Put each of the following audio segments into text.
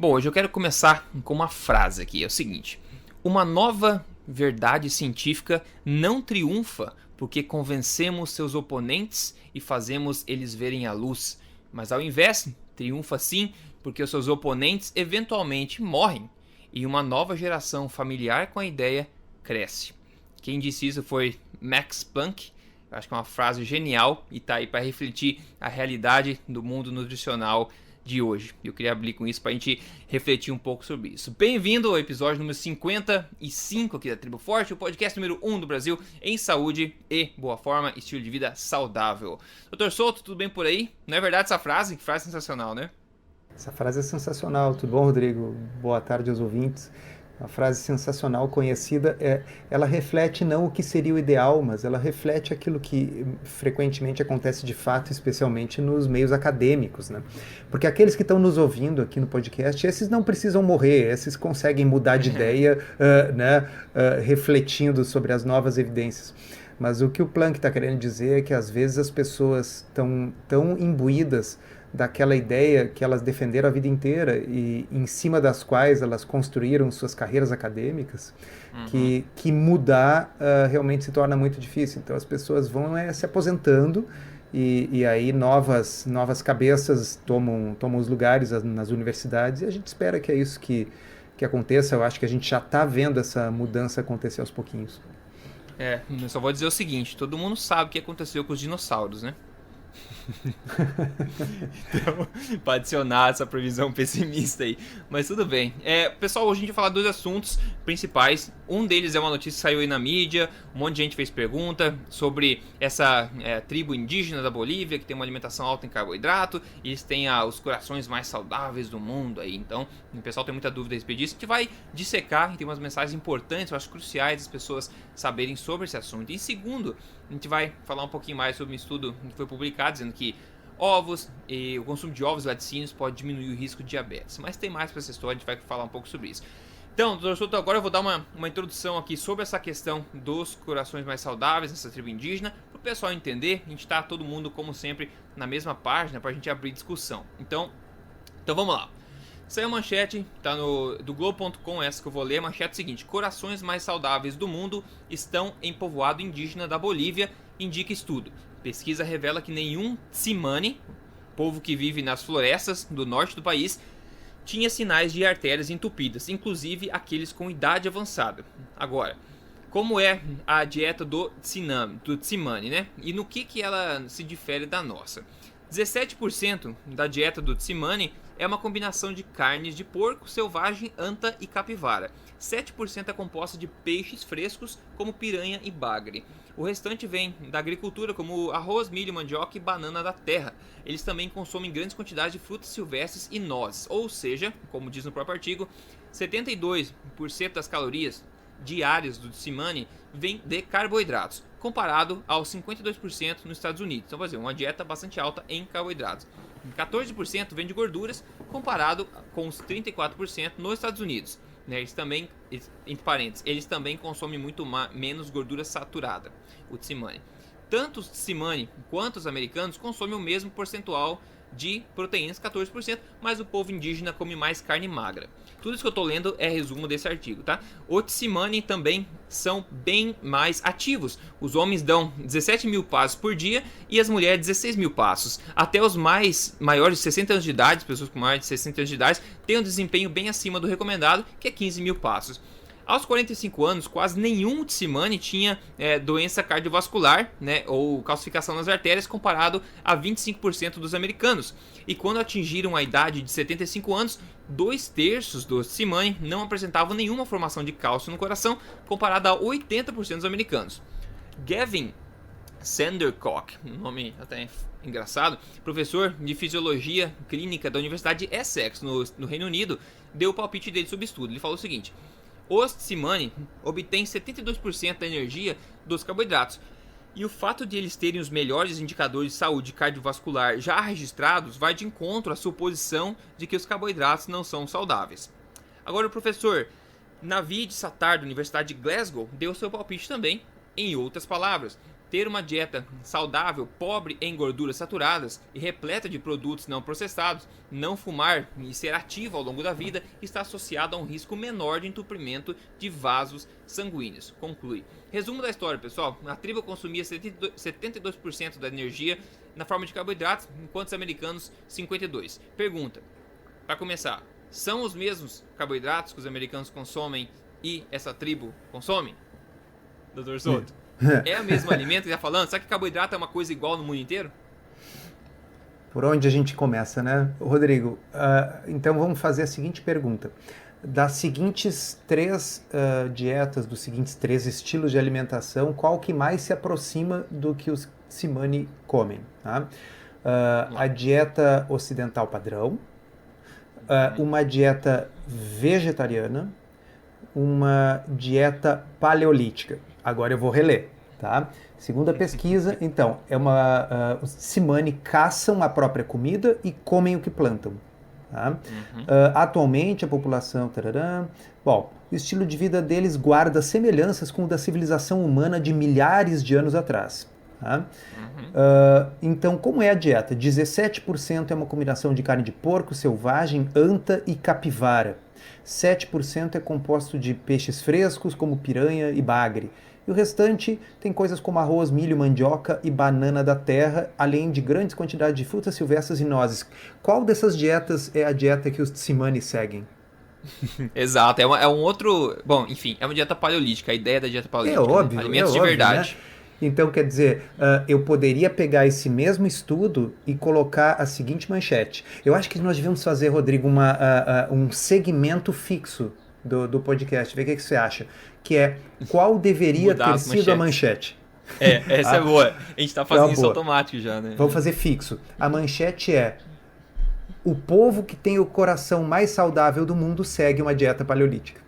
Bom, hoje eu quero começar com uma frase aqui, é o seguinte: uma nova verdade científica não triunfa porque convencemos seus oponentes e fazemos eles verem a luz, mas ao invés, triunfa sim porque os seus oponentes eventualmente morrem e uma nova geração familiar com a ideia cresce. Quem disse isso foi Max Planck. Eu acho que é uma frase genial e está aí para refletir a realidade do mundo nutricional de hoje. Eu queria abrir com isso para a gente refletir um pouco sobre isso. Bem-vindo ao episódio número 55 aqui da Tribo Forte, o podcast número 1 do Brasil em saúde e boa forma, estilo de vida saudável. Doutor Souto, tudo bem por aí? Não é verdade essa frase? Que frase sensacional, né? Essa frase é sensacional. Tudo bom, Rodrigo? Boa tarde aos ouvintes. Uma frase sensacional, conhecida. Ela reflete não o que seria o ideal, mas ela reflete aquilo que frequentemente acontece de fato, especialmente nos meios acadêmicos, né? Porque aqueles que estão nos ouvindo aqui no podcast, esses não precisam morrer, esses conseguem mudar de ideia, refletindo sobre as novas evidências. Mas o que o Planck está querendo dizer é que às vezes as pessoas estão tão imbuídas daquela ideia que elas defenderam a vida inteira e em cima das quais elas construíram suas carreiras acadêmicas, que mudar realmente se torna muito difícil. Então as pessoas vão se aposentando e aí novas cabeças tomam os lugares nas universidades e a gente espera que é isso que aconteça. Eu acho que a gente já está vendo essa mudança acontecer aos pouquinhos. Eu só vou dizer o seguinte: todo mundo sabe o que aconteceu com os dinossauros, né? Então, para adicionar essa previsão pessimista aí. Mas tudo bem. Pessoal, hoje a gente vai falar dois assuntos principais. Um deles é uma notícia que saiu aí na mídia. Um monte de gente fez pergunta sobre essa tribo indígena da Bolívia, que tem uma alimentação alta em carboidrato. E eles têm os corações mais saudáveis do mundo aí. Então, o pessoal tem muita dúvida a respeito disso. A gente vai dissecar e tem umas mensagens importantes, eu acho cruciais as pessoas saberem sobre esse assunto. E segundo, a gente vai falar um pouquinho mais sobre um estudo que foi publicado dizendo que ovos e o consumo de ovos e laticínios pode diminuir o risco de diabetes. Mas tem mais para essa história, a gente vai falar um pouco sobre isso. Então, doutor Souto, agora eu vou dar uma introdução aqui sobre essa questão dos corações mais saudáveis nessa tribo indígena, para o pessoal entender. A gente está todo mundo, como sempre, na mesma página para a gente abrir discussão. Então vamos lá. Saiu a manchete, tá do Globo.com, essa que eu vou ler. A manchete é a seguinte: corações mais saudáveis do mundo estão em povoado indígena da Bolívia, indica estudo. Pesquisa revela que nenhum Tsimane, povo que vive nas florestas do norte do país, tinha sinais de artérias entupidas, inclusive aqueles com idade avançada. Agora, como é a dieta do Tsimane, né? E no que ela se difere da nossa? 17% da dieta do Tsimane é uma combinação de carnes de porco, selvagem, anta e capivara. 7% é composta de peixes frescos, como piranha e bagre. O restante vem da agricultura, como arroz, milho, mandioca e banana da terra. Eles também consomem grandes quantidades de frutas silvestres e nozes, ou seja, como diz no próprio artigo, 72% das calorias diárias do Tsimane vem de carboidratos, comparado aos 52% nos Estados Unidos. Então, uma dieta bastante alta em carboidratos. 14% vem de gorduras, comparado com os 34% nos Estados Unidos. Eles também, entre parênteses, eles também consomem muito menos gordura saturada, o Tsimane. Tanto os Tsimane quanto os americanos consomem o mesmo percentual de proteínas, 14%, mas o povo indígena come mais carne magra. Tudo isso que eu estou lendo é resumo desse artigo, tá? Os Tsimane também são bem mais ativos. Os homens dão 17 mil passos por dia e as mulheres 16 mil passos. Até os maiores de 60 anos de idade, pessoas com mais de 60 anos de idade, têm um desempenho bem acima do recomendado, que é 15 mil passos. Aos 45 anos, quase nenhum Tsimane tinha doença cardiovascular, né, ou calcificação nas artérias, comparado a 25% dos americanos. E quando atingiram a idade de 75 anos, 2/3 dos Tsimane não apresentavam nenhuma formação de cálcio no coração, comparado a 80% dos americanos. Gavin Sandercock, um nome até engraçado, professor de fisiologia clínica da Universidade de Essex, no Reino Unido, deu o palpite dele sobre o estudo. Ele falou o seguinte: os Tsimane obtêm 72% da energia dos carboidratos. E o fato de eles terem os melhores indicadores de saúde cardiovascular já registrados vai de encontro à suposição de que os carboidratos não são saudáveis. Agora o professor Navid Sattar, da Universidade de Glasgow, deu seu palpite também. Em outras palavras, Ter uma dieta saudável, pobre em gorduras saturadas e repleta de produtos não processados, não fumar e ser ativo ao longo da vida está associado a um risco menor de entupimento de vasos sanguíneos. Conclui. Resumo da história, pessoal. A tribo consumia 72% da energia na forma de carboidratos, enquanto os americanos 52%. Pergunta, para começar, são os mesmos carboidratos que os americanos consomem e essa tribo consome? Dr. Souto? É o mesmo alimento que está falando? Será que carboidrato é uma coisa igual no mundo inteiro? Por onde a gente começa, né? Rodrigo, então vamos fazer a seguinte pergunta. Das seguintes três dietas, dos seguintes três estilos de alimentação, qual que mais se aproxima do que os Tsimane comem? Tá? A dieta ocidental padrão, uma dieta vegetariana, uma dieta paleolítica. Agora eu vou reler, tá? Segundo a pesquisa, então, os Tsimane caçam a própria comida e comem o que plantam. Tá? Atualmente, a população... Bom, o estilo de vida deles guarda semelhanças com o da civilização humana de milhares de anos atrás. Tá? Então, como é a dieta? 17% é uma combinação de carne de porco, selvagem, anta e capivara. 7% é composto de peixes frescos, como piranha e bagre. E o restante tem coisas como arroz, milho, mandioca e banana da terra, além de grandes quantidades de frutas silvestres e nozes. Qual dessas dietas é a dieta que os Tsimane seguem? Exato, é um outro... Bom, enfim, é uma dieta paleolítica, a ideia da dieta paleolítica. É óbvio, alimentos de verdade. Né? Então, quer dizer, eu poderia pegar esse mesmo estudo e colocar a seguinte manchete. Eu acho que nós devemos fazer, Rodrigo, um segmento fixo do podcast. Vê o que você acha. Que é qual deveria ter sido a manchete. Essa é boa. A gente tá fazendo isso automático já, né? Vamos fazer fixo. A manchete é: o povo que tem o coração mais saudável do mundo segue uma dieta paleolítica.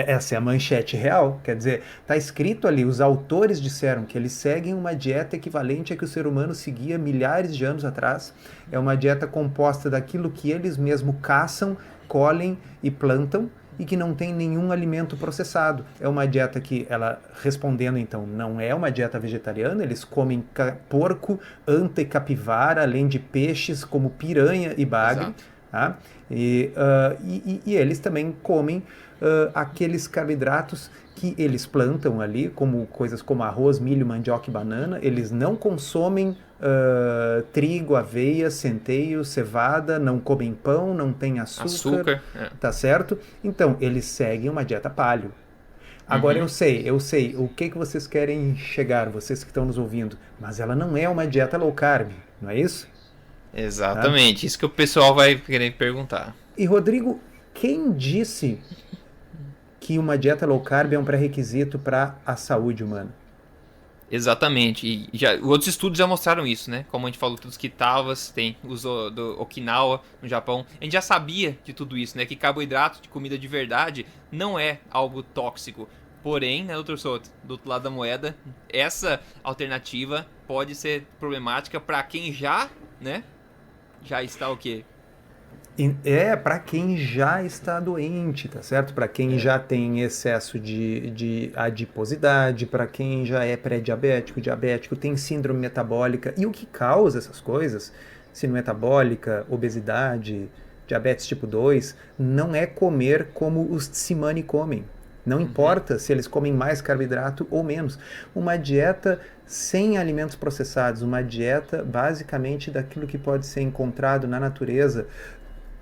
Essa é a manchete real. Quer dizer, está escrito ali, os autores disseram que eles seguem uma dieta equivalente a que o ser humano seguia milhares de anos atrás. É uma dieta composta daquilo que eles mesmos caçam, colhem e plantam, e que não tem nenhum alimento processado. É uma dieta que, respondendo então, não é uma dieta vegetariana, eles comem porco, anta e capivara, além de peixes como piranha e bagre. Tá? E eles também comem aqueles carboidratos que eles plantam ali, como coisas como arroz, milho, mandioca e banana. Eles não consomem trigo, aveia, centeio, cevada, não comem pão, não tem açúcar. Tá certo? Então, eles seguem uma dieta paleo. Agora eu sei o que vocês querem chegar, vocês que estão nos ouvindo, mas ela não é uma dieta low carb, não é isso? Exatamente, isso que o pessoal vai querer perguntar. E Rodrigo, quem disse que uma dieta low carb é um pré-requisito para a saúde humana? Exatamente, e outros estudos já mostraram isso, né? Como a gente falou dos Kitavas, tem os do Okinawa no Japão. A gente já sabia de tudo isso, né? Que carboidrato de comida de verdade não é algo tóxico. Porém, né, Dr. Souto, do outro lado da moeda, essa alternativa pode ser problemática para quem já está o quê? Para quem já está doente, tá certo? Para quem já tem excesso de adiposidade, para quem já é pré-diabético, diabético, tem síndrome metabólica. E o que causa essas coisas, síndrome metabólica, obesidade, diabetes tipo 2, não é comer como os Tsimane comem. Não importa se eles comem mais carboidrato ou menos. Uma dieta sem alimentos processados, uma dieta basicamente daquilo que pode ser encontrado na natureza,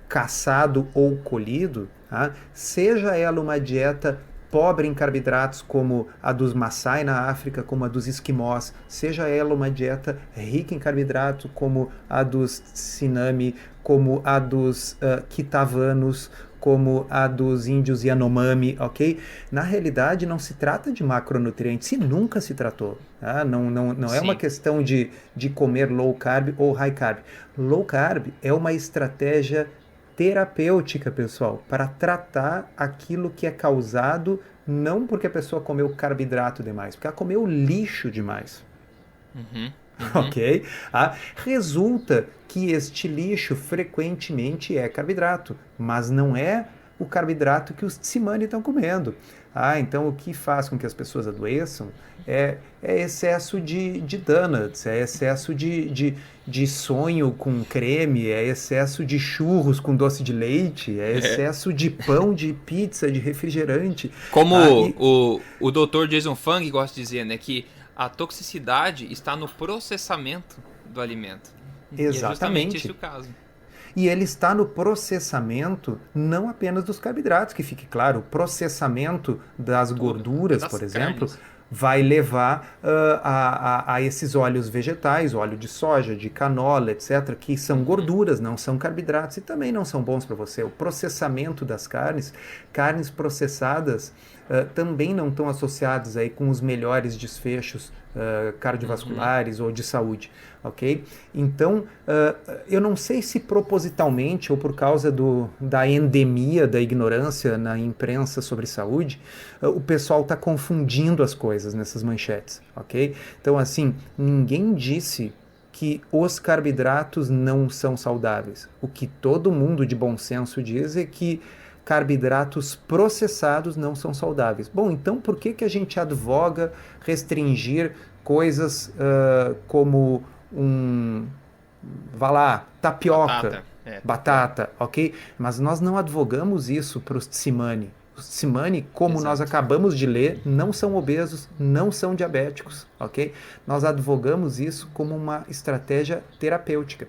caçado ou colhido, tá? Seja ela uma dieta pobre em carboidratos como a dos Maasai na África, como a dos esquimós, seja ela uma dieta rica em carboidrato como a dos Tsiname, como a dos Kitavanos, como a dos índios Yanomami, ok? Na realidade, não se trata de macronutrientes, e nunca se tratou. Tá? Não é uma questão de comer low carb ou high carb. Low carb é uma estratégia terapêutica, pessoal, para tratar aquilo que é causado não porque a pessoa comeu carboidrato demais, porque ela comeu lixo demais. Ok? Resulta que este lixo frequentemente é carboidrato, mas não é o carboidrato que os tsimane estão comendo. Então o que faz com que as pessoas adoeçam é excesso de donuts, é excesso de sonho com creme, é excesso de churros com doce de leite, é excesso de pão, de pizza, de refrigerante. Como o Dr. Jason Fung gosta de dizer, né, que a toxicidade está no processamento do alimento. Exatamente. E é justamente esse o caso. E ele está no processamento não apenas dos carboidratos, que fique claro, o processamento das gorduras, por exemplo, vai levar a esses óleos vegetais, óleo de soja, de canola, etc., que são gorduras, não são carboidratos e também não são bons para você. O processamento das carnes processadas também não estão associadas aí com os melhores desfechos cardiovasculares ou de saúde, ok? Então, eu não sei se propositalmente ou por causa da endemia da ignorância na imprensa sobre saúde, o pessoal está confundindo as coisas nessas manchetes, ok? Então, assim, ninguém disse que os carboidratos não são saudáveis. O que todo mundo de bom senso diz é que carboidratos processados não são saudáveis. Bom, então por que a gente advoga restringir coisas como tapioca, batata, ok? Mas nós não advogamos isso para os tsimane. Os tsimane, como Exato. nós acabamos de ler, não são obesos, não são diabéticos, ok? Nós advogamos isso como uma estratégia terapêutica.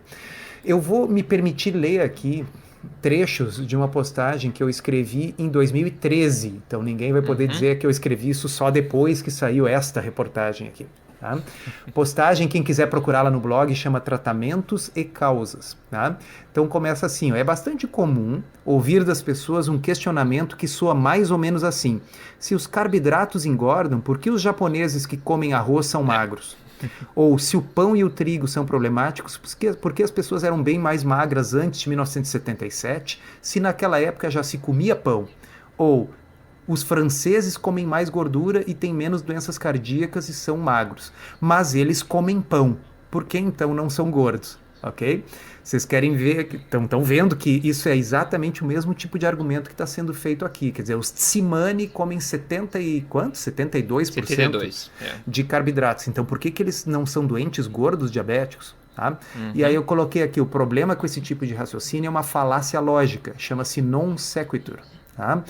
Eu vou me permitir ler aqui trechos de uma postagem que eu escrevi em 2013. Então ninguém vai poder dizer que eu escrevi isso só depois que saiu esta reportagem aqui. Tá? Postagem, quem quiser procurá-la no blog, chama Tratamentos e Causas. Tá? Então começa assim, é bastante comum ouvir das pessoas um questionamento que soa mais ou menos assim: se os carboidratos engordam, por que os japoneses que comem arroz são magros? Ou se o pão e o trigo são problemáticos, porque as pessoas eram bem mais magras antes de 1977, se naquela época já se comia pão? Ou os franceses comem mais gordura e têm menos doenças cardíacas e são magros, mas eles comem pão, por que então não são gordos? Ok? Vocês querem ver, estão vendo que isso é exatamente o mesmo tipo de argumento que está sendo feito aqui. Quer dizer, os tsimane comem 72% de carboidratos. Então, por que eles não são doentes gordos diabéticos? Tá? E aí eu coloquei aqui, o problema com esse tipo de raciocínio é uma falácia lógica, chama-se non sequitur. Tá?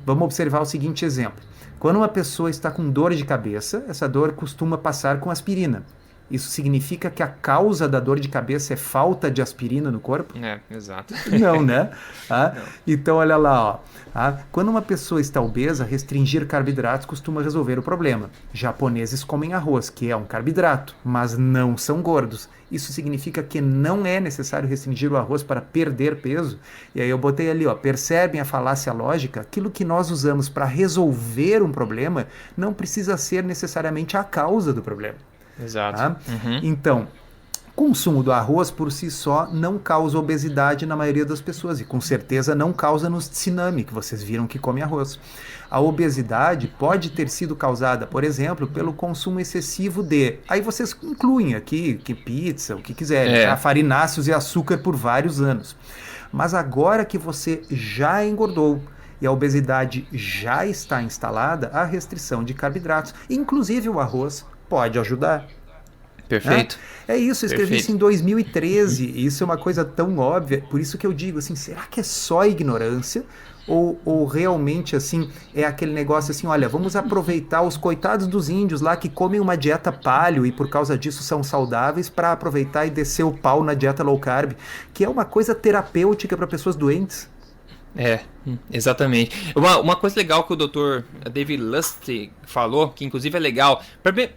Vamos observar o seguinte exemplo. Quando uma pessoa está com dor de cabeça, essa dor costuma passar com aspirina. Isso significa que a causa da dor de cabeça é falta de aspirina no corpo? Exato. Não, né? Não. Então, olha lá, ó. Quando uma pessoa está obesa, restringir carboidratos costuma resolver o problema. Japoneses comem arroz, que é um carboidrato, mas não são gordos. Isso significa que não é necessário restringir o arroz para perder peso. E aí eu botei ali, ó, percebem a falácia lógica? Aquilo que nós usamos para resolver um problema não precisa ser necessariamente a causa do problema. Exato. Tá? Então, consumo do arroz por si só não causa obesidade na maioria das pessoas e com certeza não causa nos tsunami, que vocês viram que come arroz. A obesidade pode ter sido causada, por exemplo, pelo consumo excessivo aí vocês incluem aqui que pizza, o que quiserem, farináceos e açúcar por vários anos. Mas agora que você já engordou e a obesidade já está instalada, a restrição de carboidratos, inclusive o arroz, pode ajudar. Perfeito. É isso, eu escrevi isso em 2013, e isso é uma coisa tão óbvia, por isso que eu digo assim, será que é só ignorância? Ou realmente assim, é aquele negócio assim, olha, vamos aproveitar os coitados dos índios lá que comem uma dieta paleo e por causa disso são saudáveis para aproveitar e descer o pau na dieta low carb, que é uma coisa terapêutica para pessoas doentes. Exatamente. Uma coisa legal que o Dr. David Lustig falou, que inclusive é legal,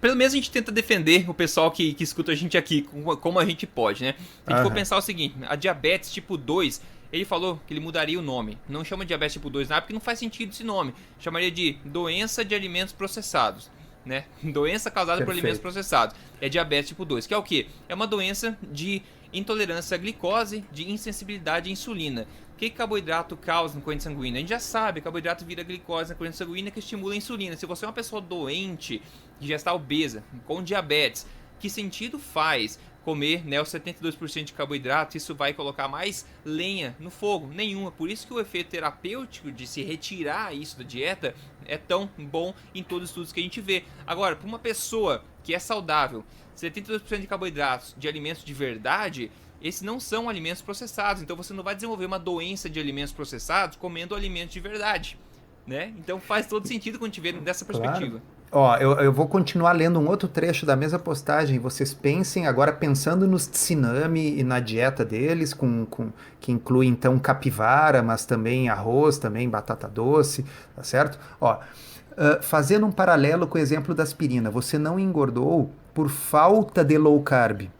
pelo menos a gente tenta defender o pessoal que escuta a gente aqui, como a gente pode, né? Se a gente for pensar o seguinte, a diabetes tipo 2, ele falou que ele mudaria o nome. Não chama diabetes tipo 2 nada, porque não faz sentido esse nome. Chamaria de doença de alimentos processados. Né? Doença causada por alimentos processados. É diabetes tipo 2, que é o quê? É uma doença de intolerância à glicose, de insensibilidade à insulina. O que carboidrato causa na corrente sanguínea? A gente já sabe, carboidrato vira glicose na corrente sanguínea que estimula a insulina. Se você é uma pessoa doente, que já está obesa, com diabetes, que sentido faz comer, né, os 72% de carboidrato, isso vai colocar mais lenha no fogo? Nenhuma. Por isso que o efeito terapêutico de se retirar isso da dieta é tão bom em todos os estudos que a gente vê. Agora, para uma pessoa que é saudável, 72% de carboidratos de alimentos de verdade, esses não são alimentos processados. Então você não vai desenvolver uma doença de alimentos processados comendo alimentos de verdade, né? Então faz todo sentido quando a gente vê dessa perspectiva. Claro. Ó, eu vou continuar lendo um outro trecho da mesma postagem. Vocês pensem agora pensando nos tsunami e na dieta deles, que inclui então capivara, mas também arroz, também batata doce, tá certo? Ó, fazendo um paralelo com o exemplo da aspirina, você não engordou por falta de low carb.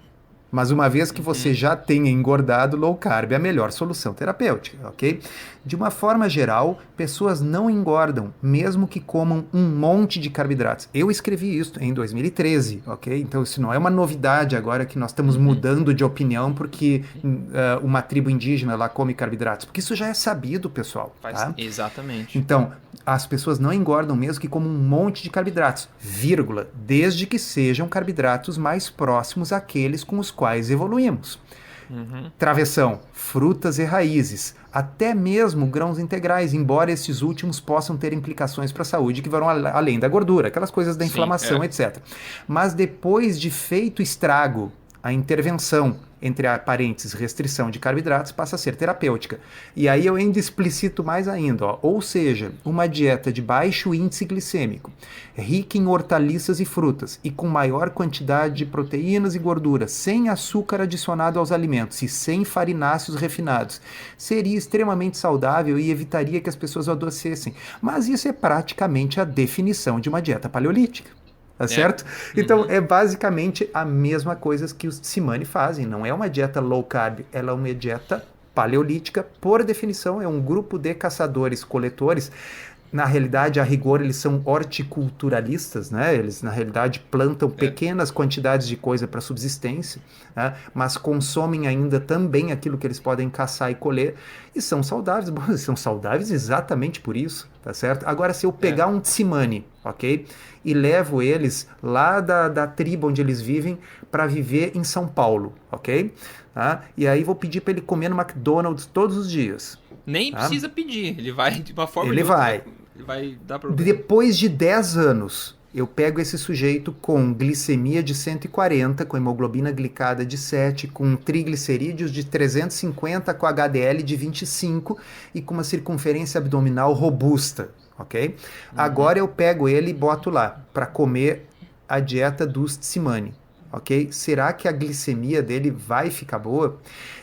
Mas uma vez que você já tenha engordado, low carb é a melhor solução terapêutica, ok? De uma forma geral, pessoas não engordam, mesmo que comam um monte de carboidratos. Eu escrevi isso em 2013, ok? Então isso não é uma novidade agora que nós estamos mudando de opinião porque uma tribo indígena lá come carboidratos. Porque isso já é sabido, pessoal. Tá? Exatamente. Então, as pessoas não engordam mesmo que comam um monte de carboidratos, vírgula, desde que sejam carboidratos mais próximos àqueles com os quais evoluímos. Travessão, frutas e raízes, até mesmo grãos integrais, embora esses últimos possam ter implicações para a saúde que vão além da gordura, aquelas coisas da inflamação, etc. Mas depois de feito estrago, a intervenção, entre parênteses, restrição de carboidratos, passa a ser terapêutica. E aí eu ainda explicito mais ainda, ó, ou seja, uma dieta de baixo índice glicêmico, rica em hortaliças e frutas, e com maior quantidade de proteínas e gorduras, sem açúcar adicionado aos alimentos e sem farináceos refinados, seria extremamente saudável e evitaria que as pessoas adoecessem. Mas isso é praticamente a definição de uma dieta paleolítica. Tá certo? Então, é basicamente a mesma coisa que os Tsimane fazem. Não é uma dieta low carb, ela é uma dieta paleolítica. Por definição, é um grupo de caçadores-coletores. Na realidade, a rigor, eles são horticulturalistas, né? Eles, na realidade, plantam pequenas quantidades de coisa para subsistência, né? Mas consomem ainda também aquilo que eles podem caçar e colher, e são saudáveis. Bom, são saudáveis exatamente por isso, tá certo? Agora, se eu pegar um Tsimane, ok? E levo eles lá da tribo onde eles vivem para viver em São Paulo, ok? Tá? E aí vou pedir para ele comer no McDonald's todos os dias. Nem precisa pedir, ele vai de uma forma ele vai. Ele vai dar problema. Depois de 10 anos, eu pego esse sujeito com glicemia de 140, com hemoglobina glicada de 7, com triglicerídeos de 350, com HDL de 25 e com uma circunferência abdominal robusta, ok? Agora eu pego ele e boto lá para comer a dieta dos Tsimane, ok? Será que a glicemia dele vai ficar boa?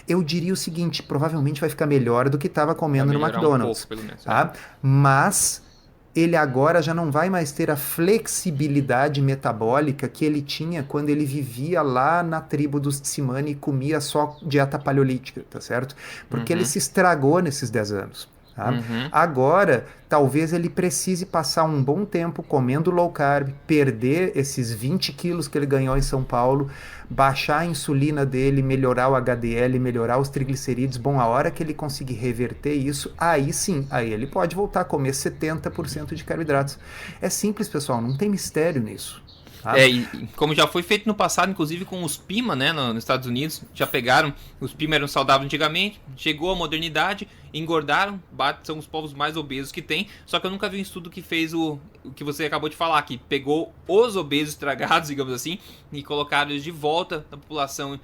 Eu diria o seguinte, provavelmente vai ficar melhor do que estava comendo no McDonald's. Pelo menos, tá? Mas ele agora já não vai mais ter a flexibilidade metabólica que ele tinha quando ele vivia lá na tribo dos Tsimane e comia só dieta paleolítica, tá certo? Porque ele se estragou nesses 10 anos. Tá? Agora, talvez ele precise passar um bom tempo comendo low carb, perder esses 20 quilos que ele ganhou em São Paulo, baixar a insulina dele, melhorar o HDL, melhorar os triglicerídeos. Bom, a hora que ele conseguir reverter isso, aí sim, aí ele pode voltar a comer 70% de carboidratos. É simples, pessoal, não tem mistério nisso. Tá? E como já foi feito no passado, inclusive com os PIMA, né, nos Estados Unidos, já pegaram, os PIMA eram saudáveis antigamente, chegou a modernidade, engordaram, são os povos mais obesos que tem, só que eu nunca vi um estudo que fez o que você acabou de falar, que pegou os obesos estragados, digamos assim, e colocaram eles de volta na população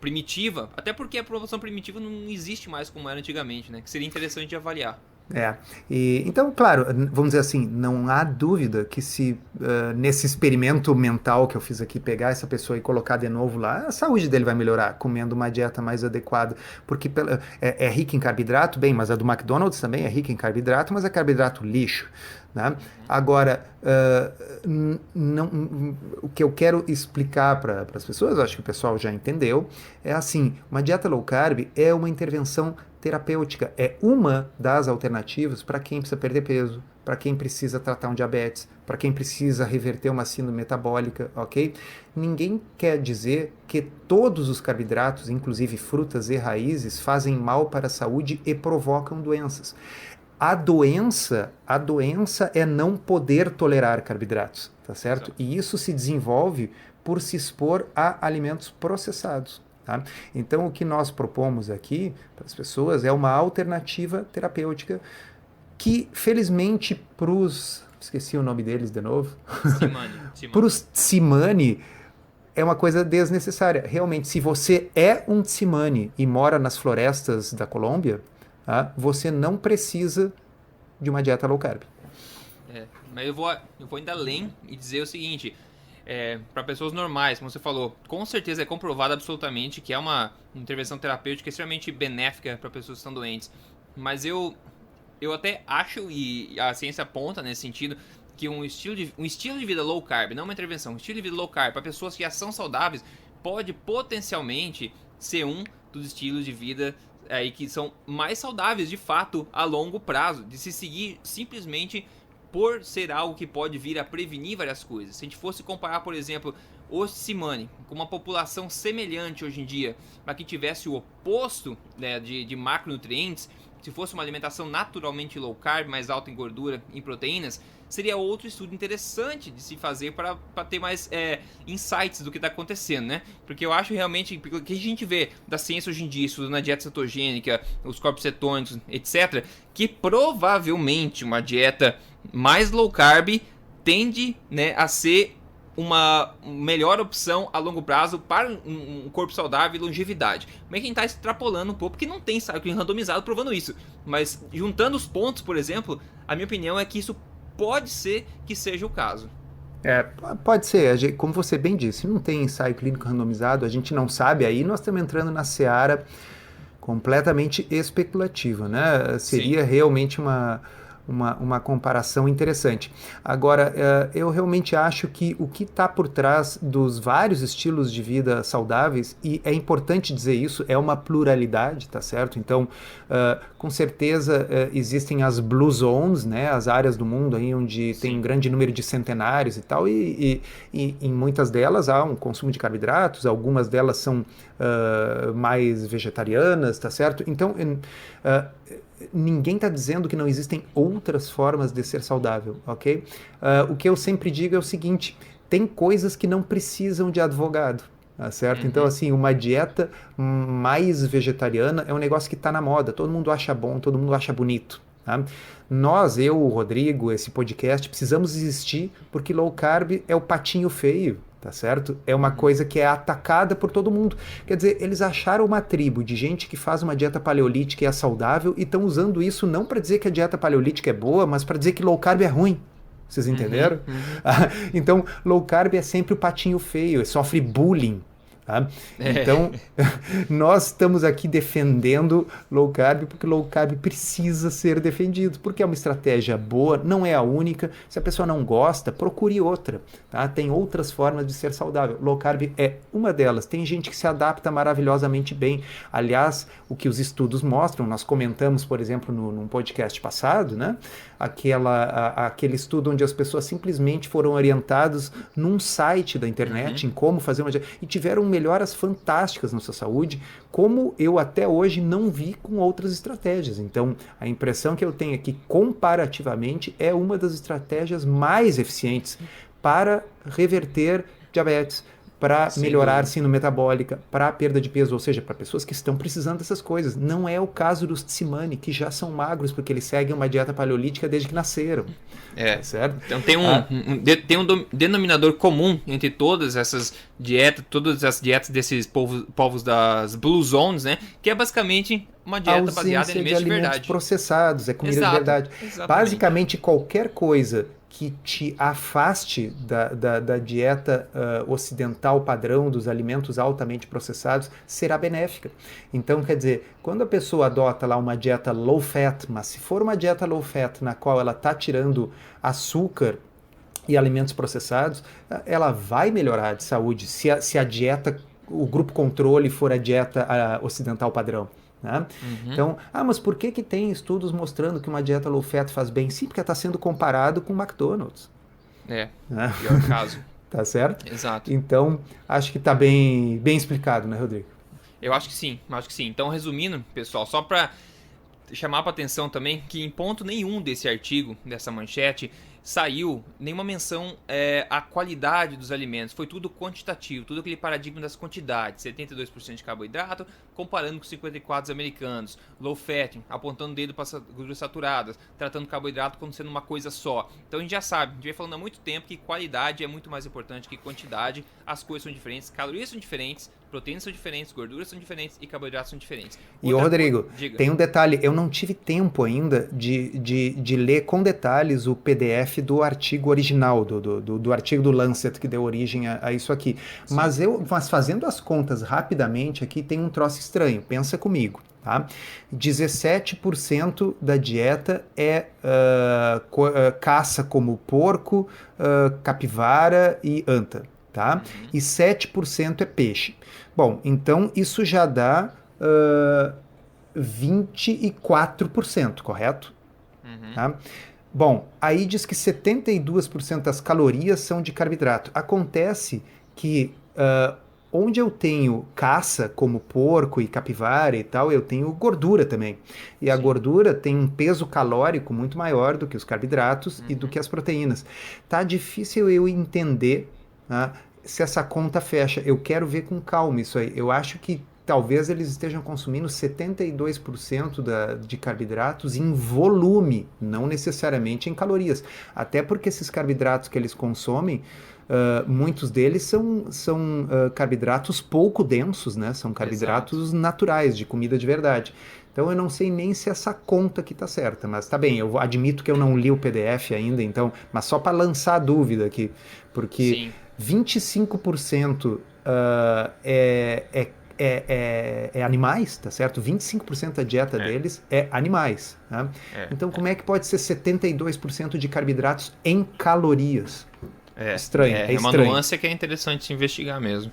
primitiva, até porque a população primitiva não existe mais como era antigamente, né, que seria interessante de avaliar. Então, claro, vamos dizer assim, não há dúvida que se nesse experimento mental que eu fiz aqui, pegar essa pessoa e colocar de novo lá, a saúde dele vai melhorar, comendo uma dieta mais adequada, porque é rica em carboidrato, bem, mas a do McDonald's também é rica em carboidrato, mas é carboidrato lixo. Né? Agora, o que eu quero explicar para as pessoas, acho que o pessoal já entendeu, é assim, uma dieta low carb é uma intervenção terapêutica, é uma das alternativas para quem precisa perder peso, para quem precisa tratar um diabetes, para quem precisa reverter uma síndrome metabólica, ok? Ninguém quer dizer que todos os carboidratos, inclusive frutas e raízes, fazem mal para a saúde e provocam doenças. A doença é não poder tolerar carboidratos, tá certo? E isso se desenvolve por se expor a alimentos processados. Tá? Então, o que nós propomos aqui para as pessoas é uma alternativa terapêutica que, felizmente, para os... Esqueci o nome deles de novo. Para os Tsimane, é uma coisa desnecessária. Realmente, se você é um Tsimane e mora nas florestas da Colômbia, tá? Você não precisa de uma dieta low carb. Mas eu vou ainda além e dizer o seguinte, para pessoas normais, como você falou, com certeza é comprovado absolutamente que é uma intervenção terapêutica extremamente benéfica para pessoas que estão doentes. Mas eu até acho, e a ciência aponta nesse sentido, que um estilo de vida low carb, não uma intervenção, um estilo de vida low carb para pessoas que já são saudáveis, pode potencialmente ser um dos estilos de vida aí que são mais saudáveis de fato a longo prazo, de se seguir simplesmente por ser algo que pode vir a prevenir várias coisas. Se a gente fosse comparar, por exemplo, o Tsimane com uma população semelhante hoje em dia, mas que tivesse o oposto, né, de macronutrientes, se fosse uma alimentação naturalmente low carb, mais alta em gordura e proteínas, seria outro estudo interessante de se fazer para ter mais insights do que está acontecendo, né? Porque eu acho realmente, porque o que a gente vê da ciência hoje em dia, estudando a dieta cetogênica, os corpos cetônicos, etc., que provavelmente uma dieta mais low carb tende, né, a ser uma melhor opção a longo prazo para um corpo saudável e longevidade. Mas quem está extrapolando um pouco, porque não tem cycling randomizado provando isso. Mas juntando os pontos, por exemplo, a minha opinião é que isso pode ser que seja o caso. Pode ser. Como você bem disse, não tem ensaio clínico randomizado, a gente não sabe, aí nós estamos entrando na seara completamente especulativa, né? Seria realmente uma comparação interessante. Agora, eu realmente acho que o que está por trás dos vários estilos de vida saudáveis, e é importante dizer isso, é uma pluralidade, tá certo? Então, com certeza existem as blue zones, né, as áreas do mundo aí onde tem um grande número de centenários e tal, e em muitas delas há um consumo de carboidratos, algumas delas são mais vegetarianas, tá certo? Então, ninguém está dizendo que não existem outras formas de ser saudável, ok? O que eu sempre digo é o seguinte, tem coisas que não precisam de advogado, tá certo? Então, assim, uma dieta mais vegetariana é um negócio que está na moda, todo mundo acha bom, todo mundo acha bonito, tá? Nós, eu, o Rodrigo, esse podcast, precisamos existir porque low carb é o patinho feio, tá certo? É uma coisa que é atacada por todo mundo. Quer dizer, eles acharam uma tribo de gente que faz uma dieta paleolítica e é saudável e estão usando isso não para dizer que a dieta paleolítica é boa, mas para dizer que low carb é ruim. Vocês entenderam? Então, low carb é sempre o patinho feio, sofre bullying. Tá? Então, nós estamos aqui defendendo low carb porque low carb precisa ser defendido, porque é uma estratégia boa, não é a única. Se a pessoa não gosta, procure outra. Tá? Tem outras formas de ser saudável. Low carb é uma delas. Tem gente que se adapta maravilhosamente bem. Aliás, o que os estudos mostram, nós comentamos, por exemplo, num podcast passado, né? Aquele estudo onde as pessoas simplesmente foram orientadas num site da internet em como fazer uma dieta e tiveram melhoras fantásticas na sua saúde, como eu até hoje não vi com outras estratégias. Então, a impressão que eu tenho é que, comparativamente, é uma das estratégias mais eficientes para reverter diabetes, para melhorar síndrome metabólica, para perda de peso, ou seja, para pessoas que estão precisando dessas coisas. Não é o caso dos Tsimane, que já são magros porque eles seguem uma dieta paleolítica desde que nasceram. Tá certo? Então tem um denominador comum entre todas essas dietas desses povos das Blue Zones, né? Que é basicamente uma dieta baseada em alimentos de verdade. Processados, é comida de verdade. Exatamente. Basicamente qualquer coisa que te afaste da dieta ocidental padrão, dos alimentos altamente processados, será benéfica. Então, quer dizer, quando a pessoa adota lá uma dieta low fat, mas se for uma dieta low fat na qual ela está tirando açúcar e alimentos processados, ela vai melhorar de saúde se a dieta, o grupo controle for a dieta ocidental padrão. Né? Então, mas por que tem estudos mostrando que uma dieta low fat faz bem? Sim, porque está sendo comparado com McDonald's. Pior caso. Tá certo? Exato. Então, acho que está bem explicado, né, Rodrigo? Eu acho que sim. Então, resumindo, pessoal, só para chamar para atenção também que em ponto nenhum desse artigo, dessa manchete, saiu nenhuma menção à qualidade dos alimentos. Foi tudo quantitativo, tudo aquele paradigma das quantidades. 72% de carboidrato, comparando com 54% dos americanos. Low fat, apontando o dedo para gorduras saturadas, tratando carboidrato como sendo uma coisa só. Então a gente já sabe, a gente vem falando há muito tempo que qualidade é muito mais importante que quantidade. As coisas são diferentes, calorias são diferentes, proteínas são diferentes, gorduras são diferentes e carboidratos são diferentes. E o Rodrigo, tem um detalhe, eu não tive tempo ainda de ler com detalhes o PDF do artigo original, do artigo do Lancet que deu origem a isso aqui. Mas fazendo as contas rapidamente aqui, tem um troço estranho, pensa comigo. Tá? 17% da dieta é caça como porco, capivara e anta. Tá? E 7% é peixe. Bom, então isso já dá 24%, correto? Tá? Bom, aí diz que 72% das calorias são de carboidrato. Acontece que onde eu tenho caça, como porco e capivara e tal, eu tenho gordura também. E a gordura tem um peso calórico muito maior do que os carboidratos e do que as proteínas. Tá difícil eu entender se essa conta fecha. Eu quero ver com calma isso aí. Eu acho que talvez eles estejam consumindo 72% de carboidratos em volume, não necessariamente em calorias. Até porque esses carboidratos que eles consomem, muitos deles são carboidratos pouco densos, né? São carboidratos naturais, de comida de verdade. Então eu não sei nem se essa conta aqui tá certa, mas tá bem, eu admito que eu não li o PDF ainda, então, mas só para lançar a dúvida aqui, porque 25% é animais, tá certo? 25% da dieta deles é animais. Né? Então como é que pode ser 72% de carboidratos em calorias? Estranho. É uma nuance que é interessante se investigar mesmo.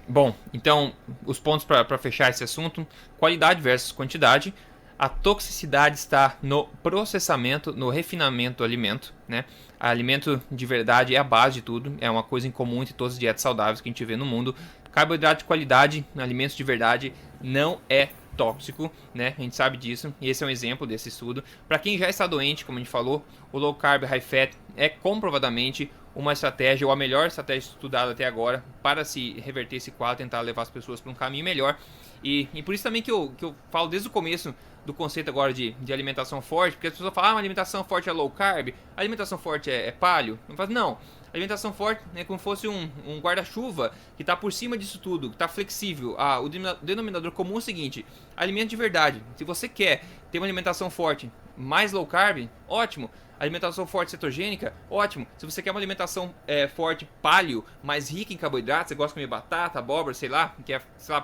Bom, então, os pontos para fechar esse assunto: qualidade versus quantidade. A toxicidade está no processamento, no refinamento do alimento, né? Alimento de verdade é a base de tudo, é uma coisa em comum entre todas as dietas saudáveis que a gente vê no mundo. Carboidrato de qualidade, alimentos de verdade, não é tóxico, né? A gente sabe disso, e esse é um exemplo desse estudo. Para quem já está doente, como a gente falou, o low carb, high fat é comprovadamente uma estratégia, ou a melhor estratégia estudada até agora, para se reverter esse quadro, tentar levar as pessoas para um caminho melhor. E por isso também que eu falo desde o começo do conceito agora de alimentação forte, porque as pessoas falam, uma alimentação forte é low carb, alimentação forte é paleo. Eu falo, não, alimentação forte é como se fosse um guarda-chuva que está por cima disso tudo, que está flexível. O denominador comum é o seguinte: alimento de verdade. Se você quer ter uma alimentação forte mais low carb, ótimo. Alimentação forte cetogênica, ótimo. Se você quer uma alimentação forte paleo, mais rica em carboidratos, você gosta de comer batata, abóbora, sei lá,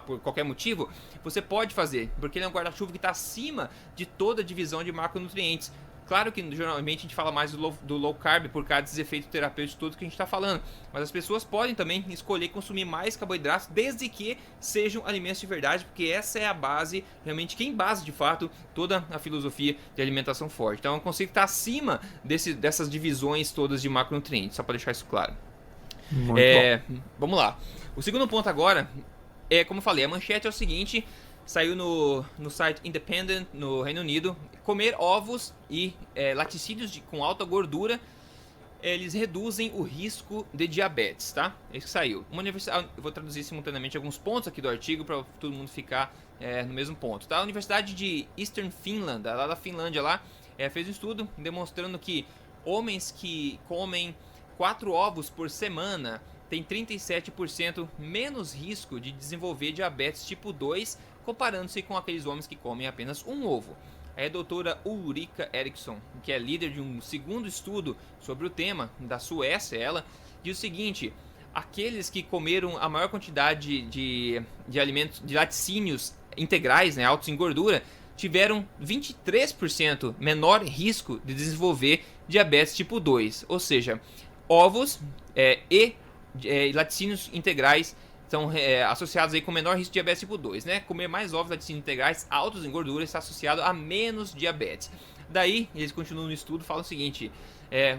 por qualquer motivo, você pode fazer, porque ele é um guarda-chuva que está acima de toda a divisão de macronutrientes. Claro que geralmente a gente fala mais do low carb por causa desses efeitos terapêuticos todos que a gente está falando, mas as pessoas podem também escolher consumir mais carboidratos desde que sejam alimentos de verdade, porque essa é a base, realmente quem base de fato toda a filosofia de alimentação forte. Então é um conceito que está acima dessas divisões todas de macronutrientes, só para deixar isso claro. Muito bom. Vamos lá. O segundo ponto agora é, como eu falei, a manchete é o seguinte: saiu no site Independent, no Reino Unido: comer ovos e laticínios com alta gordura, eles reduzem o risco de diabetes, tá? Esse que saiu. Uma universidade, eu vou traduzir simultaneamente alguns pontos aqui do artigo para todo mundo ficar no mesmo ponto, tá? A Universidade de Eastern Finland, lá da Finlândia, fez um estudo demonstrando que homens que comem 4 ovos por semana têm 37% menos risco de desenvolver diabetes tipo 2, comparando-se com aqueles homens que comem apenas um ovo. A doutora Ulrika Eriksson, que é líder de um segundo estudo sobre o tema, da Suécia, ela diz o seguinte: aqueles que comeram a maior quantidade de alimentos, de laticínios integrais, né, altos em gordura, tiveram 23% menor risco de desenvolver diabetes tipo 2. Ou seja, ovos e laticínios integrais são associados aí com menor risco de diabetes tipo 2, né? Comer mais ovos laticínios integrais altos em gordura está associado a menos diabetes. Daí, eles continuam no estudo, falam o seguinte: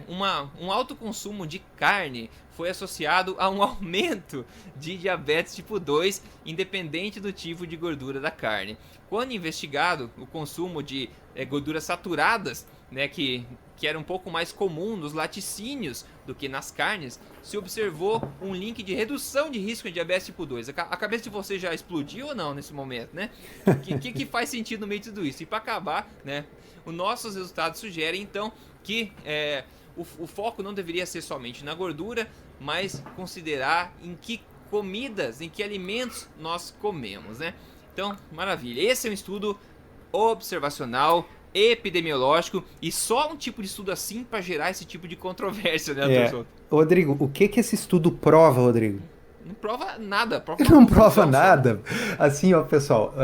um alto consumo de carne foi associado a um aumento de diabetes tipo 2, independente do tipo de gordura da carne. Quando investigado, o consumo de gorduras saturadas, né, que era um pouco mais comum nos laticínios do que nas carnes, se observou um link de redução de risco de diabetes tipo 2. A cabeça de você já explodiu ou não nesse momento, né? O que faz sentido no meio de tudo isso? E para acabar, né, os nossos resultados sugerem, então, que o foco não deveria ser somente na gordura, mas considerar em que comidas, em que alimentos nós comemos, né? Então, maravilha. Esse é um estudo observacional, epidemiológico, e só um tipo de estudo assim para gerar esse tipo de controvérsia, né, Dr. Souto? Rodrigo, o que esse estudo prova, Rodrigo? Não prova nada. Ele não prova nada. Assim, ó, pessoal,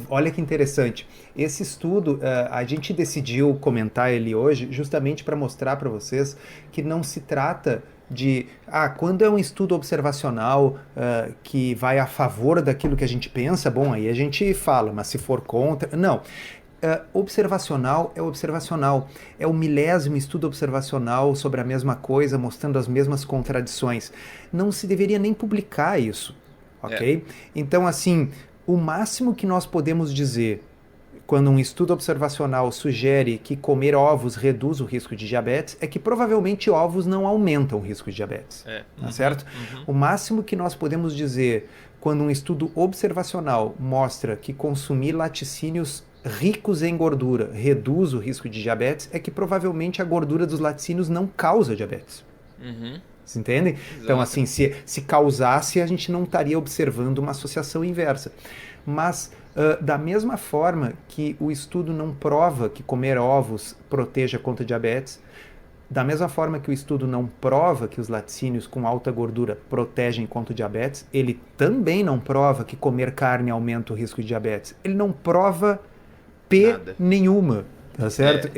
olha que interessante. Esse estudo, a gente decidiu comentar ele hoje justamente para mostrar para vocês que não se trata de, quando é um estudo observacional que vai a favor daquilo que a gente pensa, bom, aí a gente fala, mas se for contra, não. Observacional é observacional. É o milésimo estudo observacional sobre a mesma coisa, mostrando as mesmas contradições. Não se deveria nem publicar isso, ok? Então, assim, o máximo que nós podemos dizer quando um estudo observacional sugere que comer ovos reduz o risco de diabetes é que provavelmente ovos não aumentam o risco de diabetes, tá certo? O máximo que nós podemos dizer quando um estudo observacional mostra que consumir laticínios ricos em gordura reduz o risco de diabetes é que provavelmente a gordura dos laticínios não causa diabetes. Vocês entendem? Exato. Então, assim, se causasse, a gente não estaria observando uma associação inversa. Mas, da mesma forma que o estudo não prova que comer ovos proteja contra diabetes, da mesma forma que o estudo não prova que os laticínios com alta gordura protegem contra o diabetes, ele também não prova que comer carne aumenta o risco de diabetes. Ele não prova nenhuma, tá certo?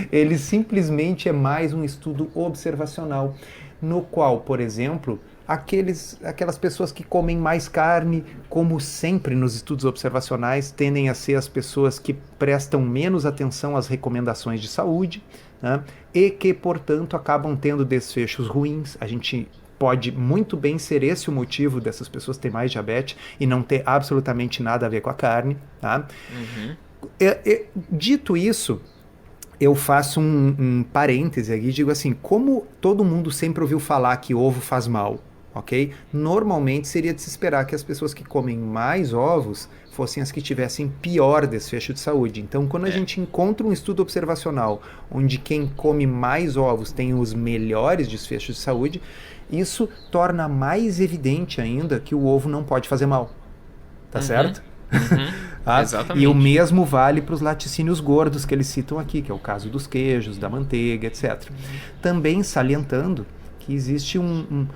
Ele simplesmente é mais um estudo observacional, no qual, por exemplo, aquelas pessoas que comem mais carne, como sempre nos estudos observacionais, tendem a ser as pessoas que prestam menos atenção às recomendações de saúde, né? E que, portanto, acabam tendo desfechos ruins. A gente pode muito bem ser esse o motivo dessas pessoas terem mais diabetes e não ter absolutamente nada a ver com a carne, tá? Dito isso, eu faço um parêntese aqui e digo assim, como todo mundo sempre ouviu falar que ovo faz mal, ok? Normalmente seria de se esperar que as pessoas que comem mais ovos fossem as que tivessem pior desfecho de saúde. Então, quando a gente encontra um estudo observacional onde quem come mais ovos tem os melhores desfechos de saúde, isso torna mais evidente ainda que o ovo não pode fazer mal. Tá certo? Exatamente. E o mesmo vale para os laticínios gordos que eles citam aqui, que é o caso dos queijos, da manteiga, etc. Também salientando que existe um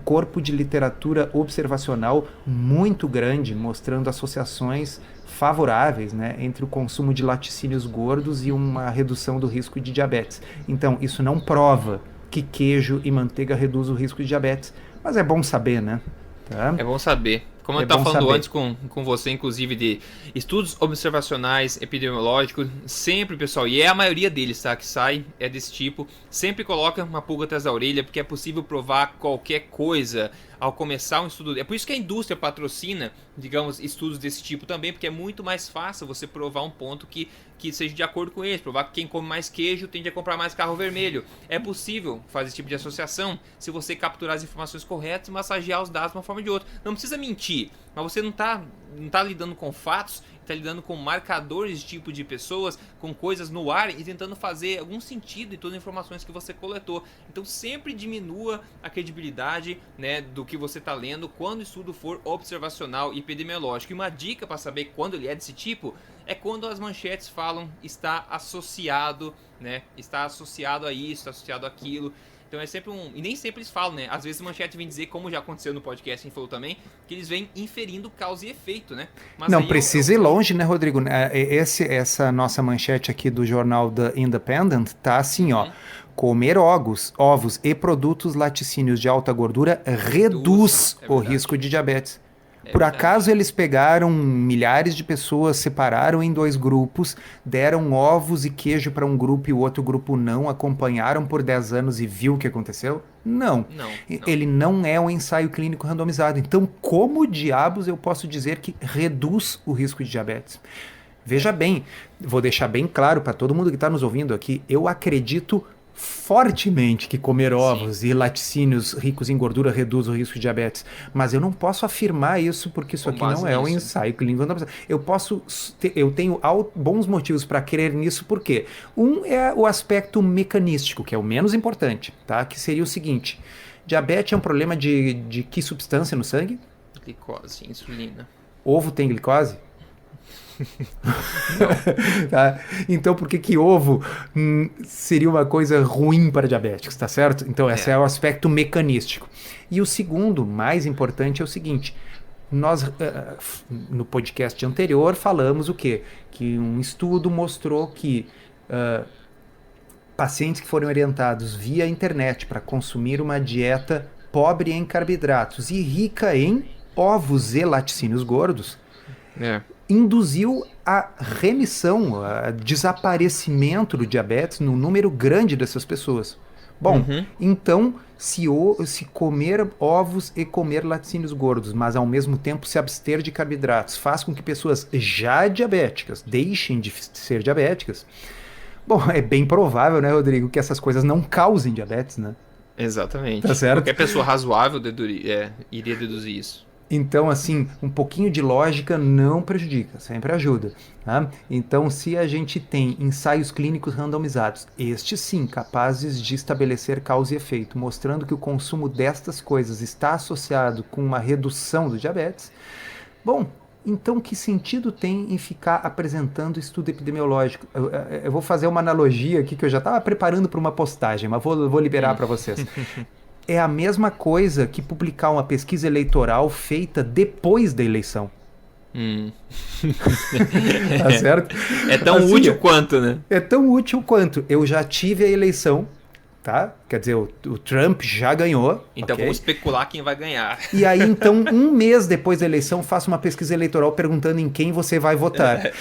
corpo de literatura observacional muito grande, mostrando associações favoráveis, né, entre o consumo de laticínios gordos e uma redução do risco de diabetes. Então, isso não prova que queijo e manteiga reduz o risco de diabetes, mas é bom saber, né? Tá? É bom saber. Como eu estava falando antes com você, inclusive, de estudos observacionais, epidemiológicos, sempre, pessoal, e é a maioria deles, tá, que sai, é desse tipo, sempre coloca uma pulga atrás da orelha, porque é possível provar qualquer coisa ao começar um estudo. É por isso que a indústria patrocina, digamos, estudos desse tipo também, porque é muito mais fácil você provar um ponto que seja de acordo com eles, provar que quem come mais queijo tende a comprar mais carro vermelho. É possível fazer esse tipo de associação se você capturar as informações corretas e massagear os dados de uma forma ou de outra. Não precisa mentir, mas você não tá lidando com fatos, está lidando com marcadores de tipo de pessoas, com coisas no ar e tentando fazer algum sentido em todas as informações que você coletou. Então sempre diminua a credibilidade, né, do que você está lendo quando o estudo for observacional e epidemiológico. E uma dica para saber quando ele é desse tipo é quando as manchetes falam está associado, né, está associado a isso, está associado àquilo. Então é sempre e nem sempre eles falam, né? Às vezes a manchete vem dizer, como já aconteceu no podcast, a gente falou também, que eles vêm inferindo causa e efeito, né? Mas não precisa ir longe, né, Rodrigo? Essa nossa manchete aqui do jornal The Independent tá assim, ó. Comer ovos e produtos laticínios de alta gordura reduz o risco de diabetes. Por acaso eles pegaram milhares de pessoas, separaram em 2 grupos, deram ovos e queijo para um grupo e o outro grupo não, acompanharam por 10 anos e viu o que aconteceu? Não. Ele não é um ensaio clínico randomizado. Então, como diabos eu posso dizer que reduz o risco de diabetes? Veja bem, vou deixar bem claro para todo mundo que está nos ouvindo aqui, eu acredito fortemente que comer ovos e laticínios ricos em gordura reduz o risco de diabetes, mas eu não posso afirmar isso porque isso aqui não é um ensaio clínico. Eu tenho bons motivos para crer nisso, porque um é o aspecto mecanístico, que é o menos importante, tá? Que seria o seguinte: diabetes é um problema de que substância no sangue? Glicose, insulina. Ovo tem glicose? Tá? Então por que ovo seria uma coisa ruim para diabéticos, tá certo? Então esse é o aspecto mecanístico. E o segundo, mais importante, é o seguinte: nós no podcast anterior falamos o quê? Que um estudo mostrou que pacientes que foram orientados via internet para consumir uma dieta pobre em carboidratos e rica em ovos e laticínios gordos induziu a remissão, a desaparecimento do diabetes no número grande dessas pessoas. Bom, então, se comer ovos e comer laticínios gordos, mas ao mesmo tempo se abster de carboidratos, faz com que pessoas já diabéticas deixem de ser diabéticas, bom, é bem provável, né, Rodrigo, que essas coisas não causem diabetes, né? Exatamente. Tá certo? Qualquer pessoa razoável iria deduzir isso. Então, assim, um pouquinho de lógica não prejudica, sempre ajuda. Tá? Então, se a gente tem ensaios clínicos randomizados, estes sim, capazes de estabelecer causa e efeito, mostrando que o consumo destas coisas está associado com uma redução do diabetes, bom, então que sentido tem em ficar apresentando estudo epidemiológico? Eu vou fazer uma analogia aqui que eu já estava preparando para uma postagem, mas vou liberar para vocês. É a mesma coisa que publicar uma pesquisa eleitoral feita depois da eleição. Tá certo? É tão assim, útil quanto, né? É tão útil quanto. Eu já tive a eleição, tá? Quer dizer, o Trump já ganhou. Então vamos especular quem vai ganhar. E aí, então, um mês depois da eleição, faço uma pesquisa eleitoral perguntando em quem você vai votar.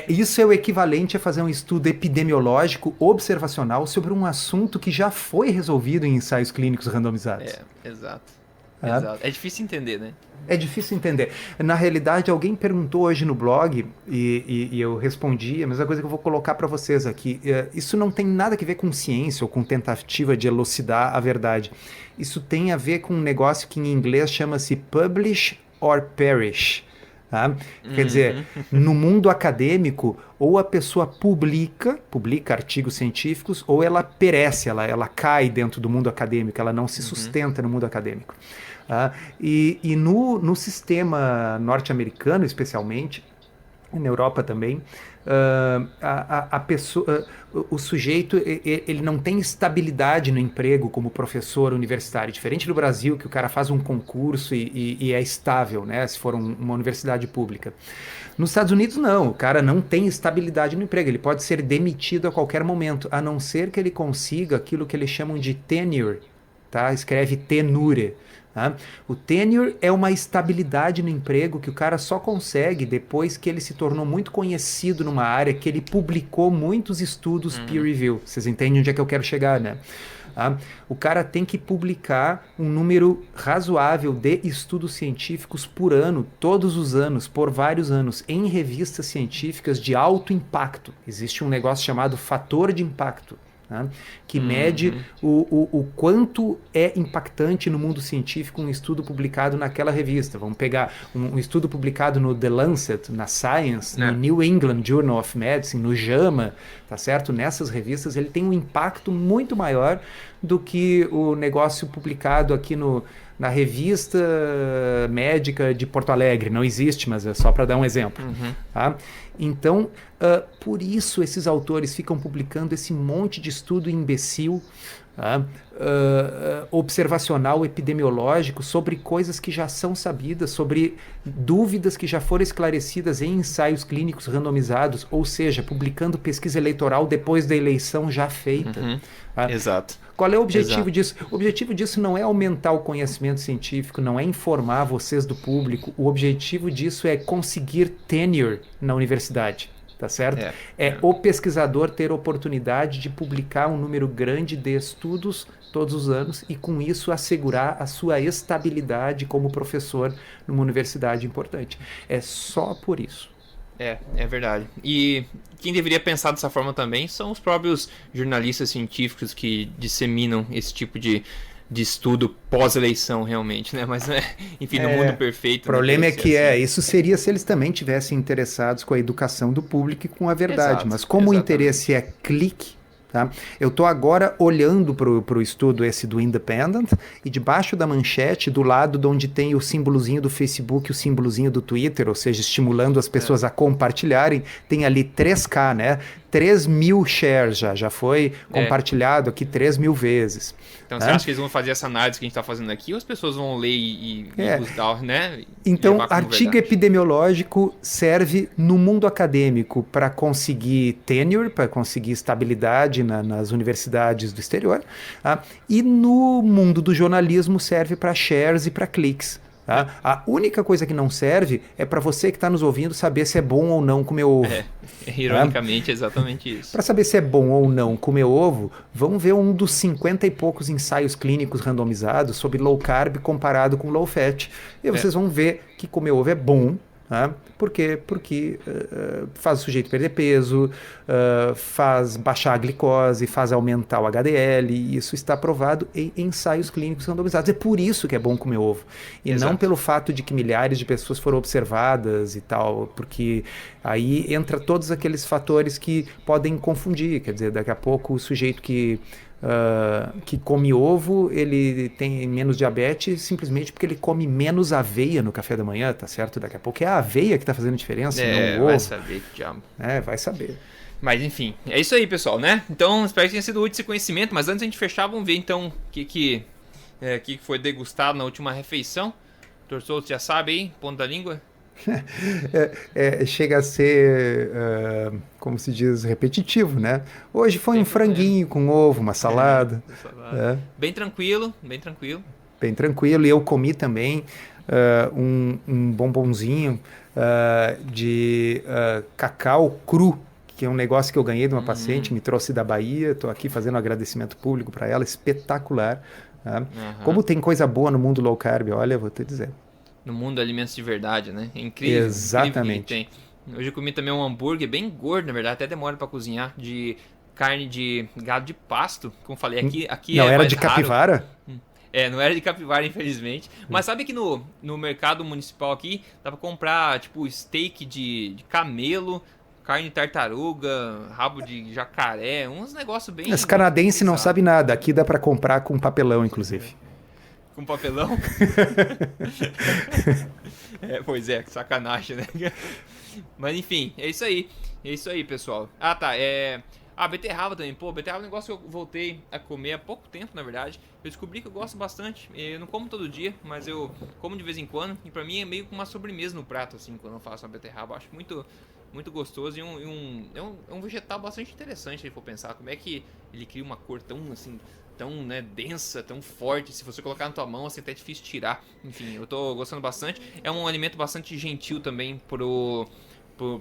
Isso é o equivalente a fazer um estudo epidemiológico observacional sobre um assunto que já foi resolvido em ensaios clínicos randomizados. Exato. Exato. É difícil entender, né? É difícil entender. Na realidade, alguém perguntou hoje no blog e eu respondi a mesma coisa que eu vou colocar para vocês aqui. Isso não tem nada a ver com ciência ou com tentativa de elucidar a verdade. Isso tem a ver com um negócio que em inglês chama-se publish or perish. Tá? Quer dizer, no mundo acadêmico, ou a pessoa publica artigos científicos, ou ela perece, ela cai dentro do mundo acadêmico, ela não se sustenta no mundo acadêmico. E no sistema norte-americano, especialmente, e na Europa também, a pessoa, o sujeito ele não tem estabilidade no emprego como professor universitário, diferente do Brasil, que o cara faz um concurso e é estável, né, se for uma universidade pública. Nos Estados Unidos não, o cara não tem estabilidade no emprego, ele pode ser demitido a qualquer momento, a não ser que ele consiga aquilo que eles chamam de tenure, tá? Escreve tenure. Tá? O tenure é uma estabilidade no emprego que o cara só consegue depois que ele se tornou muito conhecido numa área, que ele publicou muitos estudos peer review. Vocês entendem onde é que eu quero chegar, né? O cara tem que publicar um número razoável de estudos científicos por ano, todos os anos, por vários anos, em revistas científicas de alto impacto. Existe um negócio chamado fator de impacto, que mede o quanto é impactante no mundo científico um estudo publicado naquela revista. Vamos pegar um estudo publicado no The Lancet, na Science, no New England Journal of Medicine, no JAMA, tá certo? Nessas revistas ele tem um impacto muito maior do que o negócio publicado aqui na revista médica de Porto Alegre. Não existe, mas é só para dar um exemplo. Tá? Então, por isso esses autores ficam publicando esse monte de estudo imbecil, Observacional epidemiológico sobre coisas que já são sabidas, sobre dúvidas que já foram esclarecidas em ensaios clínicos randomizados, ou seja, publicando pesquisa eleitoral depois da eleição já feita. Exato. Qual é o objetivo disso? O objetivo disso não é aumentar o conhecimento científico, não é informar vocês do público. O objetivo disso é conseguir tenure na universidade. Tá certo? O pesquisador ter oportunidade de publicar um número grande de estudos todos os anos e, com isso, assegurar a sua estabilidade como professor numa universidade importante. É só por isso. É verdade. E quem deveria pensar dessa forma também são os próprios jornalistas científicos que disseminam esse tipo de estudo pós-eleição, realmente, né? Mas, enfim, no mundo perfeito... O problema é que isso seria se eles também tivessem interessados com a educação do público e com a verdade. Exato, mas como o interesse é clique, tá? Eu estou agora olhando para o estudo esse do Independent e debaixo da manchete, do lado de onde tem o símbolozinho do Facebook e o símbolozinho do Twitter, ou seja, estimulando as pessoas a compartilharem, tem ali 3K, né? 3.000 shares já foi compartilhado aqui 3.000 vezes. Então você acha que eles vão fazer essa análise que a gente está fazendo aqui ou as pessoas vão ler e buscar, né? Então, artigo epidemiológico serve no mundo acadêmico para conseguir tenure, para conseguir estabilidade nas universidades do exterior, e no mundo do jornalismo serve para shares e para cliques. Tá? A única coisa que não serve é para você que está nos ouvindo saber se é bom ou não comer ovo. Ironicamente, é exatamente isso. Para saber se é bom ou não comer ovo, vamos ver um dos 50 e poucos ensaios clínicos randomizados sobre low carb comparado com low fat. E vocês vão ver que comer ovo é bom. Por quê? Porque faz o sujeito perder peso, faz baixar a glicose, faz aumentar o HDL, e isso está provado em ensaios clínicos randomizados. É por isso que é bom comer ovo. E não pelo fato de que milhares de pessoas foram observadas e tal, porque aí entra todos aqueles fatores que podem confundir. Quer dizer, daqui a pouco o sujeito que come ovo, ele tem menos diabetes simplesmente porque ele come menos aveia no café da manhã, tá certo? Daqui a pouco é a aveia que tá fazendo diferença, não o ovo. Vai saber que diabo. Vai saber. Mas enfim, é isso aí, pessoal, né? Então, espero que tenha sido útil esse conhecimento, mas antes de a gente fechar, vamos ver então o que foi degustado na última refeição. O Dr. Souto já sabe aí, ponto da língua? Chega a ser, como se diz, repetitivo, né? Hoje foi um franguinho com ovo, uma salada. Bem tranquilo, bem tranquilo. Bem tranquilo, e eu comi também um bombonzinho de cacau cru, que é um negócio que eu ganhei de uma paciente, me trouxe da Bahia, estou aqui fazendo um agradecimento público para ela, espetacular. Como tem coisa boa no mundo low carb, olha, vou te dizer. No mundo de alimentos de verdade, né? É incrível. Exatamente. Incrível que tem. Hoje eu comi também um hambúrguer bem gordo, na verdade, até demora para cozinhar, de carne de gado de pasto, como falei, aqui não é era mais de raro. capivara? Não era de capivara, infelizmente. Mas sabe que no mercado municipal aqui, dá pra comprar, tipo, steak de camelo, carne de tartaruga, rabo de jacaré, uns negócios bem... Os canadenses não sabem nada, aqui dá pra comprar com papelão, inclusive. Com papelão? Pois é, sacanagem, né? Mas enfim, é isso aí, pessoal. Tá, beterraba também. Pô, beterraba é um negócio que eu voltei a comer há pouco tempo, na verdade. Eu descobri que eu gosto bastante. Eu não como todo dia, mas eu como de vez em quando. E pra mim é meio que uma sobremesa no prato, assim, quando eu faço uma beterraba. Eu acho muito, muito gostoso e é um vegetal bastante interessante, se for pensar. Como é que ele cria uma cor tão, assim... tão, né, densa, tão forte, se você colocar na tua mão, assim, até é difícil tirar. Enfim, eu tô gostando bastante. É um alimento bastante gentil também pro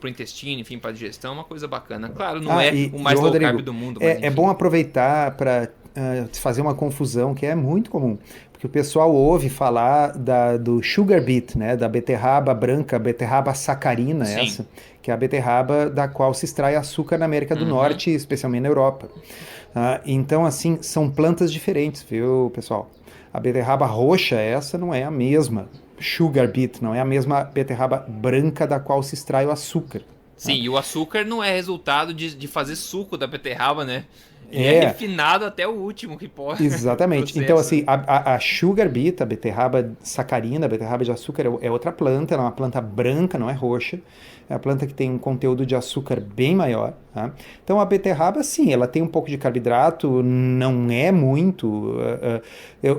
intestino, enfim, pra digestão, uma coisa bacana. Claro, não o mais low carb do mundo. Mas, é bom aproveitar para fazer uma confusão que é muito comum, porque o pessoal ouve falar do sugar beet, né, da beterraba branca, beterraba sacarina, essa, que é a beterraba da qual se extrai açúcar na América do Norte, especialmente na Europa. Então, assim, são plantas diferentes, viu, pessoal? A beterraba roxa, essa não é a mesma sugar beet, não é a mesma beterraba branca da qual se extrai o açúcar. Sim, e o açúcar não é resultado de fazer suco da beterraba, né? E é refinado até o último que pode. Exatamente. Então, assim, a sugar beet, a beterraba sacarina, a beterraba de açúcar, é outra planta, ela é uma planta branca, não é roxa. É uma planta que tem um conteúdo de açúcar bem maior. Tá? Então, a beterraba, sim, ela tem um pouco de carboidrato, não é muito.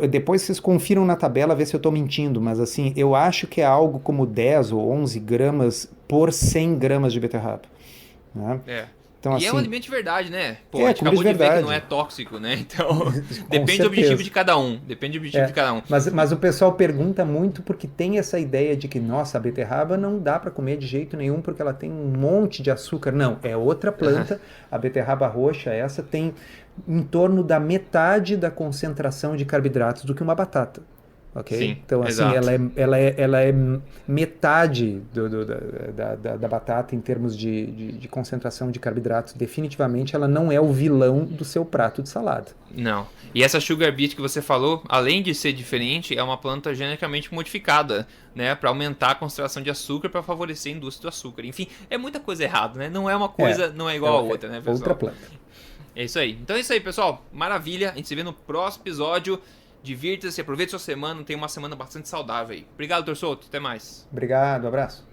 Depois vocês confiram na tabela, ver se eu estou mentindo, mas assim, eu acho que é algo como 10 ou 11 gramas por 100 gramas de beterraba. Né? Então, e assim, é um alimento de verdade, né? Pô, a gente acabou de ver que não é tóxico, né? Então, depende do objetivo de cada um. Depende do objetivo de cada um. Mas o pessoal pergunta muito porque tem essa ideia de que, nossa, a beterraba não dá para comer de jeito nenhum porque ela tem um monte de açúcar. Não, é outra planta. A beterraba roxa, essa tem em torno da metade da concentração de carboidratos do que uma batata. Okay? Sim, então, assim, ela é metade da batata em termos de concentração de carboidratos. Definitivamente, ela não é o vilão do seu prato de salada. Não. E essa sugar beet que você falou, além de ser diferente, é uma planta geneticamente modificada, né? Para aumentar a concentração de açúcar, para favorecer a indústria do açúcar. Enfim, é muita coisa errada, né? Não é uma coisa, não é igual a outra, né, pessoal? Outra planta. É isso aí. Então é isso aí, pessoal. Maravilha. A gente se vê no próximo episódio. Divirta-se, aproveite sua semana, tenha uma semana bastante saudável aí. Obrigado, Dr. Souto. Até mais. Obrigado, abraço.